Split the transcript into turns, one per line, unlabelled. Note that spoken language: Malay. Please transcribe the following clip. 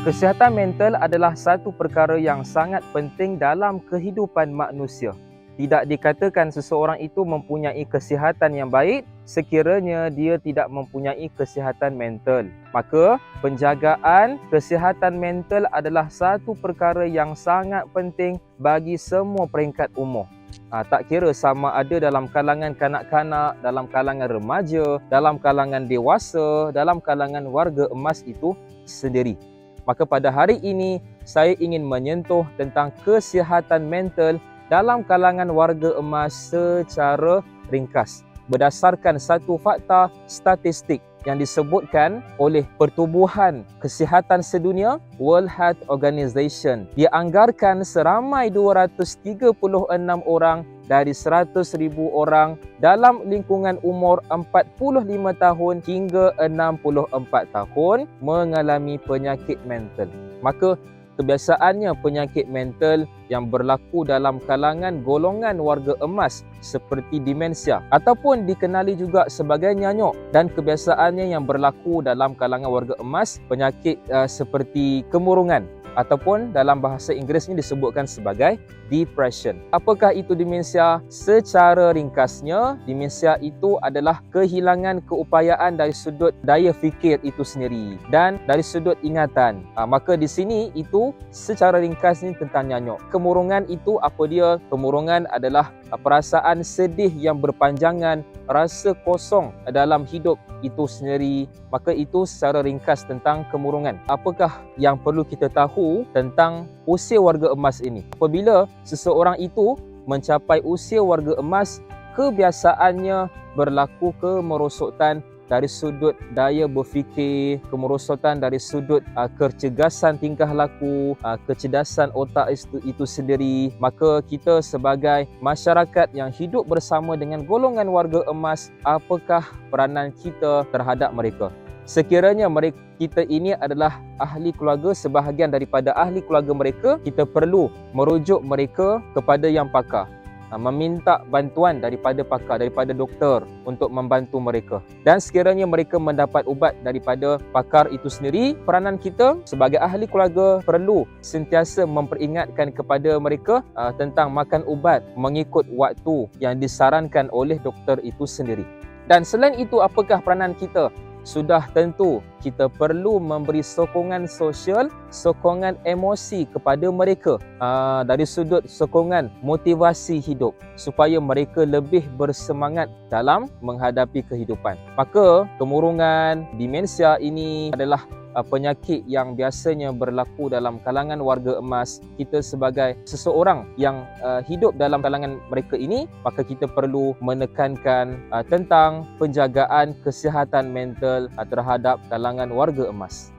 Kesihatan mental adalah satu perkara yang sangat penting dalam kehidupan manusia. Tidak dikatakan seseorang itu mempunyai kesihatan yang baik sekiranya dia tidak mempunyai kesihatan mental. Maka, penjagaan kesihatan mental adalah satu perkara yang sangat penting bagi semua peringkat umur. Tak kira sama ada dalam kalangan kanak-kanak, dalam kalangan remaja, dalam kalangan dewasa, dalam kalangan warga emas itu sendiri. Maka pada hari ini, saya ingin menyentuh tentang kesihatan mental dalam kalangan warga emas secara ringkas. Berdasarkan satu fakta statistik yang disebutkan oleh Pertubuhan Kesihatan Sedunia, World Health Organization. Dia anggarkan seramai 236 orang dari 100,000 orang dalam lingkungan umur 45 tahun hingga 64 tahun mengalami penyakit mental. Maka kebiasaannya penyakit mental yang berlaku dalam kalangan golongan warga emas seperti demensia ataupun dikenali juga sebagai nyanyuk, dan kebiasaannya yang berlaku dalam kalangan warga emas penyakit seperti kemurungan ataupun dalam bahasa Inggeris ini disebutkan sebagai depression. Apakah itu demensia? Secara ringkasnya, demensia itu adalah kehilangan keupayaan dari sudut daya fikir itu sendiri dan dari sudut ingatan. Maka di sini itu secara ringkas ini tentang nyanyuk. Kemurungan itu apa dia? Kemurungan adalah perasaan sedih yang berpanjangan, rasa kosong dalam hidup itu sendiri. Maka itu secara ringkas tentang kemurungan. Apakah yang perlu kita tahu tentang usia warga emas ini? Apabila seseorang itu mencapai usia warga emas, kebiasaannya berlaku kemerosotan dari sudut daya berfikir, kemerosotan dari sudut kecergasan tingkah laku, kecerdasan otak itu sendiri. Maka kita sebagai masyarakat yang hidup bersama dengan golongan warga emas, apakah peranan kita terhadap mereka? Sekiranya kita ini adalah ahli keluarga, sebahagian daripada ahli keluarga mereka, kita perlu merujuk mereka kepada yang pakar, meminta bantuan daripada pakar, daripada doktor untuk membantu mereka. Dan sekiranya mereka mendapat ubat daripada pakar itu sendiri, peranan kita sebagai ahli keluarga perlu sentiasa memperingatkan kepada mereka tentang makan ubat mengikut waktu yang disarankan oleh doktor itu sendiri. Dan selain itu, apakah peranan kita? Sudah tentu kita perlu memberi sokongan sosial, sokongan emosi kepada mereka dari sudut sokongan motivasi hidup supaya mereka lebih bersemangat dalam menghadapi kehidupan. Maka kemurungan, demensia ini adalah penyakit yang biasanya berlaku dalam kalangan warga emas. Kita sebagai seseorang yang hidup dalam kalangan mereka ini, maka kita perlu menekankan tentang penjagaan kesihatan mental terhadap kalangan warga emas.